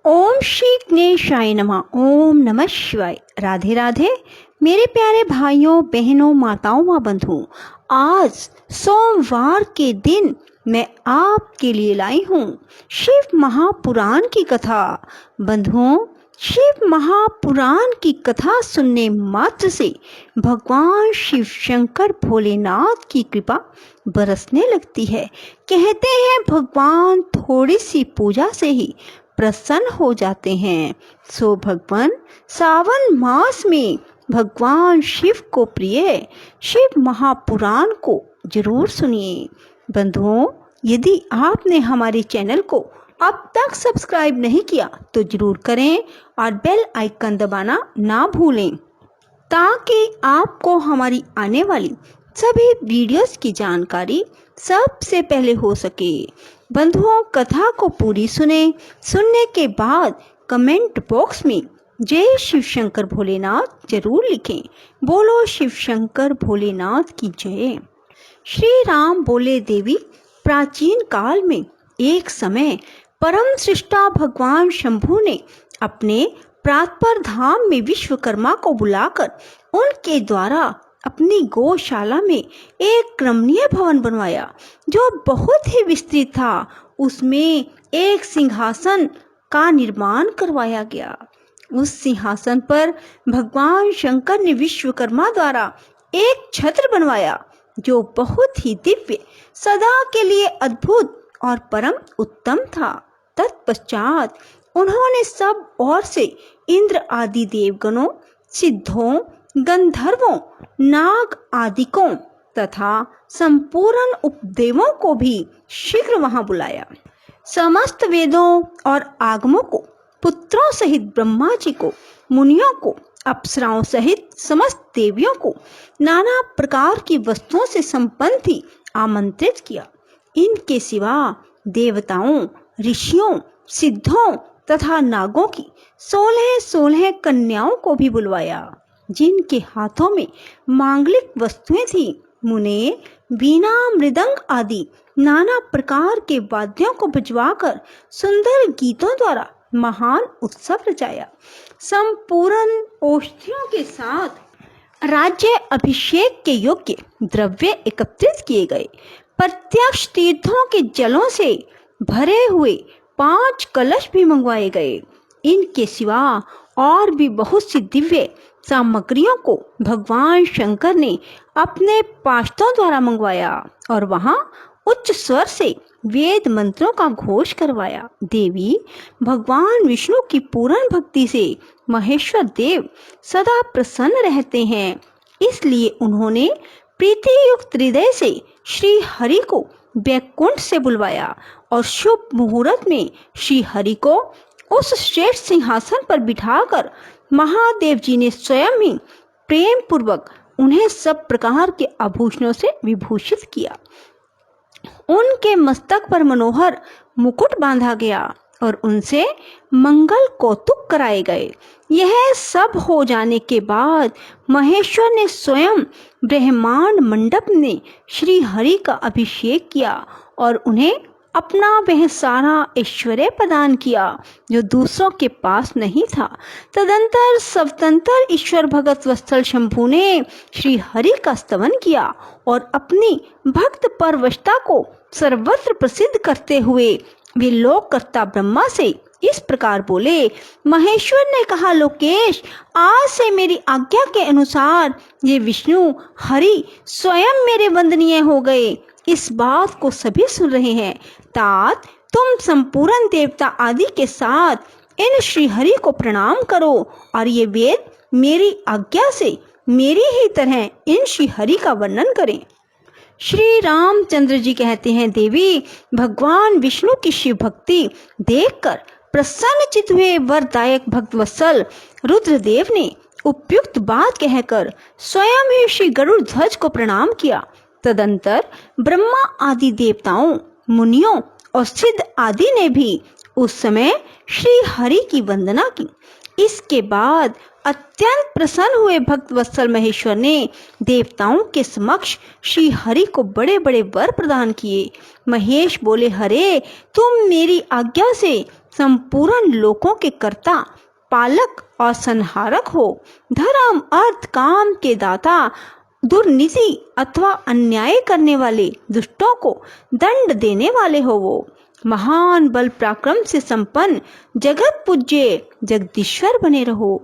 ओम श्री गणेशाय नमः। ओम नमः शिवाय। राधे राधे मेरे प्यारे भाइयों बहनों माताओं व बंधुओं, आज सोमवार के दिन मैं आपके लिए लाई हूँ शिव महापुराण की कथा। बंधुओं, शिव महापुराण की कथा सुनने मात्र से भगवान शिव शंकर भोलेनाथ की कृपा बरसने लगती है। कहते हैं भगवान थोड़ी सी पूजा से ही प्रसन्न हो जाते हैं। सो भगवान सावन मास में भगवान शिव को प्रिय शिव महापुराण को जरूर सुनिए। बंधुओं, यदि आपने हमारे चैनल को अब तक सब्सक्राइब नहीं किया तो जरूर करें और बेल आइकन दबाना ना भूलें, ताकि आपको हमारी आने वाली सभी वीडियोस की जानकारी सबसे पहले हो सके। बंधुओं, कथा को पूरी सुनने के बाद कमेंट बॉक्स में जय शिव शंकर भोलेनाथ जरूर लिखें। बोलो शिव शंकर भोलेनाथ की जय। श्री राम बोले, देवी, प्राचीन काल में एक समय परम सृष्टा भगवान शंभु ने अपने प्रातपर धाम में विश्वकर्मा को बुलाकर उनके द्वारा अपनी गौशाला में एक रमणीय भवन बनवाया जो बहुत ही विस्तृत था। उसमें एक सिंहासन का निर्माण करवाया गया। उस सिंहासन पर भगवान शंकर ने विश्वकर्मा द्वारा एक छत्र बनवाया जो बहुत ही दिव्य, सदा के लिए अद्भुत और परम उत्तम था। तत्पश्चात उन्होंने सब ओर से इंद्र आदि देवगणों, सिद्धों, गंधर्वों, नाग आदिकों तथा संपूर्ण उपदेवों को भी शीघ्र वहां बुलाया। समस्त वेदों और आगमों को, पुत्रों सहित ब्रह्मा जी को, मुनियों को, अप्सराओं सहित समस्त देवियों को, नाना प्रकार की वस्तुओं से संपन्न थी आमंत्रित किया। इनके सिवा देवताओं, ऋषियों, सिद्धों तथा नागों की 16 कन्याओं को भी बुलवाया, जिनके हाथों में मांगलिक वस्तुएं थी। मुने वीणा, मृदंग आदि नाना प्रकार के वाद्यों को बजवाकर सुंदर गीतों द्वारा महान उत्सव रचाया। संपूर्ण औषधियों के साथ राज्य अभिषेक के योग्य द्रव्य एकत्रित किए गए। प्रत्यक्ष तीर्थों के जलों से भरे हुए 5 कलश भी मंगवाए गए। इनके सिवा और भी बहुत सी दिव्य सामग्रियों को भगवान शंकर ने अपने पार्षदों द्वारा मंगवाया और वहां उच्च स्वर से वेद मंत्रों का घोष करवाया। देवी, भगवान विष्णु की पूर्ण भक्ति से महेश्वर देव सदा प्रसन्न रहते हैं, इसलिए उन्होंने प्रीति युक्त हृदय से श्री हरि को वैकुंठ से बुलवाया और शुभ मुहूर्त में श्री हरि को उस श्रेष्ठ सिंहासन पर बिठाकर महादेव जी ने स्वयं ही प्रेम पूर्वक उन्हें सब प्रकार के आभूषणों से विभूषित किया। उनके मस्तक पर मनोहर मुकुट बांधा गया और उनसे मंगल कौतुक कराए गए। यह सब हो जाने के बाद महेश्वर ने स्वयं ब्रह्मांड मंडप में श्री हरि का अभिषेक किया और उन्हें अपना वह सारा ऐश्वर्य प्रदान किया जो दूसरों के पास नहीं था। तदंतर स्वतंत्र ईश्वर भगत वत्सल शंभु ने श्री हरि का स्तवन किया और अपनी भक्त परवशता को सर्वत्र प्रसिद्ध करते हुए वे लोककर्ता ब्रह्मा से इस प्रकार बोले। महेश्वर ने कहा, लोकेश, आज से मेरी आज्ञा के अनुसार ये विष्णु हरि स्वयं मेरे वंदनीय हो गए। इस बात को सभी सुन रहे हैं। तात, तुम संपूर्ण देवता आदि के साथ इन श्री हरि को प्रणाम करो और ये वेद मेरी आज्ञा से मेरी ही तरह इन श्री हरि का वर्णन करें। श्री रामचंद्र जी कहते हैं, देवी, भगवान विष्णु की शिव भक्ति देखकर प्रसन्न चित्त हुए वरदायक भक्तवत्सल रुद्रदेव ने उपयुक्त बात कहकर स्वयं ही श्री गरुड़ ध्वज को प्रणाम किया। तदंतर ब्रह्मा आदि देवताओं, मुनियों और सिद्ध आदि ने भी उस समय श्री हरि की वंदना की। इसके बाद अत्यंत प्रसन्न हुए भक्त वत्सल महेश्वर ने देवताओं के समक्ष श्री हरि को बड़े बड़े वर प्रदान किए। महेश बोले, हरे, तुम मेरी आज्ञा से संपूर्ण लोकों के कर्ता, पालक और संहारक हो। धर्म, अर्थ, काम के दाता, दुर्नीति अथवा अन्याय करने वाले दुष्टों को दंड देने वाले हो वो। महान बल पराक्रम से संपन्न, जगत पूज्य जगदीश्वर बने रहो।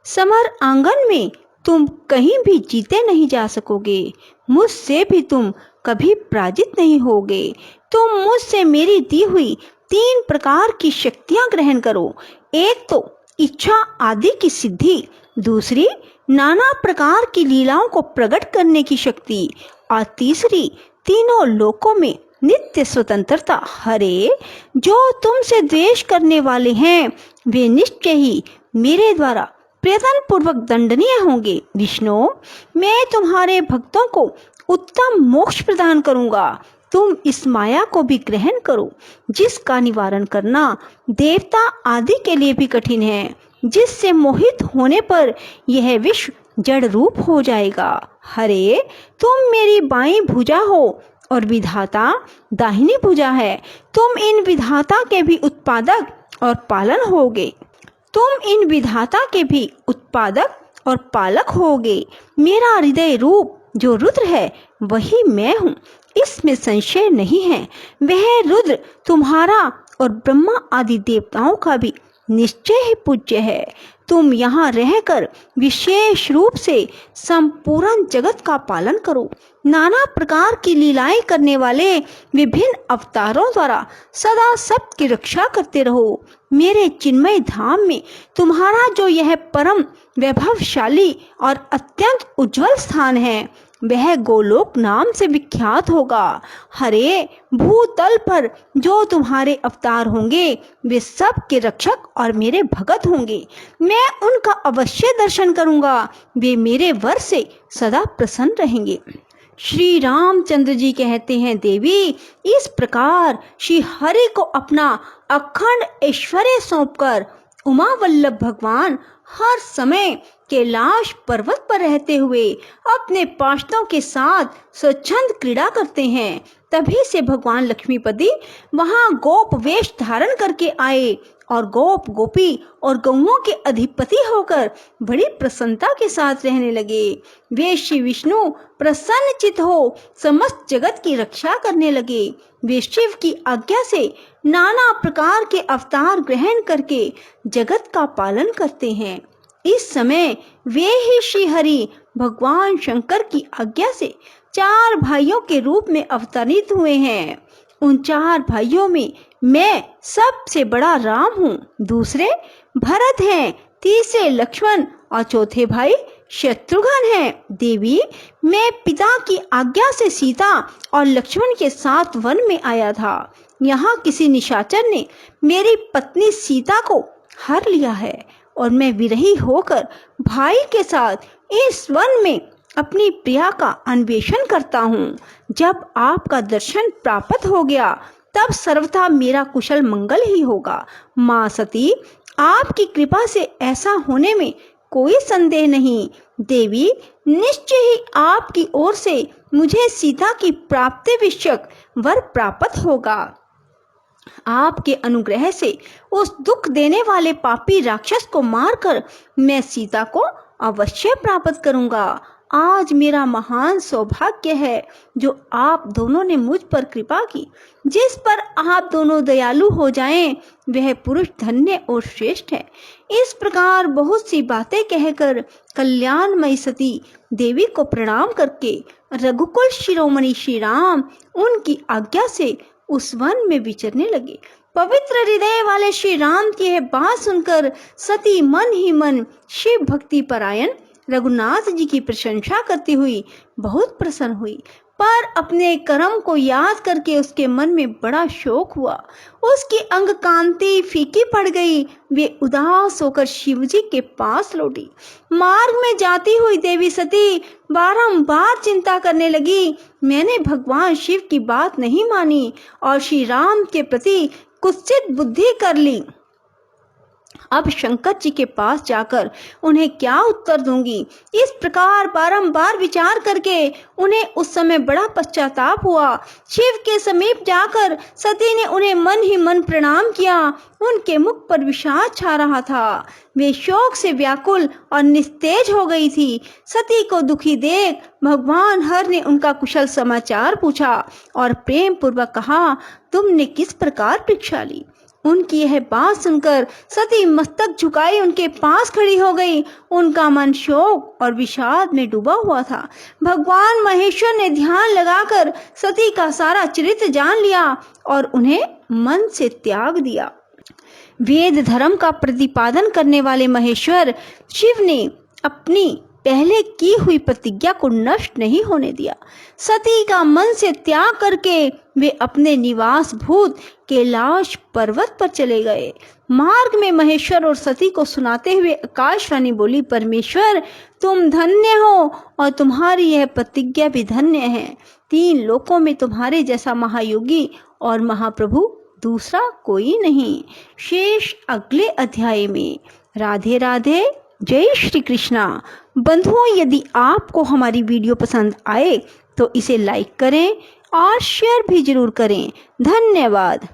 समर आंगन में तुम कहीं भी जीते नहीं जा सकोगे। मुझसे भी तुम कभी पराजित नहीं होगे। तुम मुझसे मेरी दी हुई 3 प्रकार की शक्तियां ग्रहण करो। एक तो इच्छा आदि की सिद्धि, दूसरी नाना प्रकार की लीलाओं को प्रकट करने की शक्ति, और तीसरी तीनों लोकों में नित्य स्वतंत्रता। हरे, जो तुमसे द्वेष करने वाले हैं वे निश्चय ही मेरे द्वारा प्रयत्न पूर्वक दंडनीय होंगे। विष्णु, मैं तुम्हारे भक्तों को उत्तम मोक्ष प्रदान करूंगा। तुम इस माया को भी ग्रहण करो, जिसका निवारण करना देवता आदि के लिए भी कठिन है, जिससे मोहित होने पर यह विश्व जड़ रूप हो जाएगा। हरे, तुम मेरी बाईं भुजा हो और विधाता दाहिनी भुजा है। तुम इन विधाता के भी उत्पादक और पालन होगे। और पालक होगे। मेरा हृदय रूप जो रुद्र है वही मैं हूँ, इसमें संशय नहीं है। वह रुद्र तुम्हारा और ब्रह्मा आदि देवताओं का भी निश्चय ही पूज्य है। तुम यहाँ रहकर विशेष रूप से संपूर्ण जगत का पालन करो। नाना प्रकार की लीलाएं करने वाले विभिन्न अवतारों द्वारा सदा सबकी रक्षा करते रहो। मेरे चिन्मय धाम में तुम्हारा जो यह परम वैभवशाली और अत्यंत उज्जवल स्थान है वह गोलोक नाम से विख्यात होगा। हरे, भूतल पर जो तुम्हारे अवतार होंगे वे सब के रक्षक और मेरे भगत होंगे। मैं उनका अवश्य दर्शन करूंगा। वे मेरे वर से सदा प्रसन्न रहेंगे। श्री रामचंद्र जी कहते हैं, देवी, इस प्रकार श्री हरि को अपना अखंड ऐश्वर्य सौंपकर उमा वल्लभ भगवान हर समय कैलाश पर्वत पर रहते हुए अपने पार्षदों के साथ स्वच्छंद क्रीड़ा करते हैं। तभी से भगवान लक्ष्मीपति वहां गोप वेश धारण करके आए और गोप, गोपी और गौओं के अधिपति होकर बड़ी प्रसन्नता के साथ रहने लगे। वे श्री विष्णु प्रसन्नचित हो समस्त जगत की रक्षा करने लगे। वे शिव की आज्ञा से नाना प्रकार के अवतार ग्रहण करके जगत का पालन करते हैं। इस समय वे ही श्री हरि भगवान शंकर की आज्ञा से 4 भाइयों के रूप में अवतरित हुए हैं। उन 4 भाइयों में मैं सबसे बड़ा राम हूँ, दूसरे भरत हैं, तीसरे लक्ष्मण और चौथे भाई शत्रुघ्न हैं। देवी, मैं पिता की आज्ञा से सीता और लक्ष्मण के साथ वन में आया था। यहाँ किसी निशाचर ने मेरी पत्नी सीता को हर लिया है और मैं विरही होकर भाई के साथ इस वन में अपनी प्रिया का अन्वेषण करता हूँ। जब आपका दर्शन प्राप्त हो गया तब सर्वथा मेरा कुशल मंगल ही होगा। माँ सती, आपकी कृपा से ऐसा होने में कोई संदेह नहीं। देवी, निश्चय ही आपकी ओर से मुझे सीता की प्राप्ति विषयक वर प्राप्त होगा। आपके अनुग्रह से उस दुख देने वाले पापी राक्षस को मारकर मैं सीता को अवश्य प्राप्त करूंगा। आज मेरा महान सौभाग्य है जो आप दोनों ने मुझ पर कृपा की। जिस पर आप दोनों दयालु हो जाएं, वह पुरुष धन्य और श्रेष्ठ है। इस प्रकार बहुत सी बातें कहकर कल्याणमयी सती देवी को प्रणाम करके रघुकुल शिरोमणि श्री राम उनकी आज्ञा से उस वन में विचरने लगे। पवित्र हृदय वाले श्री राम की यह बात सुनकर सती मन ही मन शिव भक्ति परायण रघुनाथ जी की प्रशंसा करती हुई बहुत प्रसन्न हुई, पर अपने कर्म को याद करके उसके मन में बड़ा शोक हुआ। उसकी अंग कांति फीकी पड़ गई। वे उदास होकर शिव जी के पास लौटी। मार्ग में जाती हुई देवी सती बारंबार चिंता करने लगी। मैंने भगवान शिव की बात नहीं मानी और श्री राम के प्रति कुत्सित बुद्धि कर ली। अब शंकर जी के पास जाकर उन्हें क्या उत्तर दूंगी। इस प्रकार बारंबार विचार करके उन्हें उस समय बड़ा पश्चाताप हुआ। शिव के समीप जाकर सती ने उन्हें मन ही मन प्रणाम किया। उनके मुख पर विषाद छा रहा था। वे शोक से व्याकुल और निस्तेज हो गई थी। सती को दुखी देख भगवान हर ने उनका कुशल समाचार पूछा और प्रेम पूर्वक कहा, तुमने किस प्रकार परीक्षा ली। उनकी यह बात सुनकर सती मस्तक झुकाई उनके पास खड़ी हो गई। उनका मन शोक और विषाद में डूबा हुआ था। भगवान महेश्वर ने ध्यान लगाकर सती का सारा चरित्र जान लिया और उन्हें मन से त्याग दिया। वेद धर्म का प्रतिपादन करने वाले महेश्वर शिव ने अपनी पहले की हुई प्रतिज्ञा को नष्ट नहीं होने दिया। सती का मन से त्याग करके वे अपने निवास भूत कैलाश पर्वत पर चले गए। मार्ग में महेश्वर और सती को सुनाते हुए आकाशवाणी बोली, परमेश्वर तुम धन्य हो और तुम्हारी यह प्रतिज्ञा भी धन्य है। 3 लोकों में तुम्हारे जैसा महायोगी और महाप्रभु दूसरा कोई नहीं। शेष अगले अध्याय में। राधे राधे, जय श्री कृष्णा। बंधुओं, यदि आपको हमारी वीडियो पसंद आए तो इसे लाइक करें और शेयर भी जरूर करें। धन्यवाद।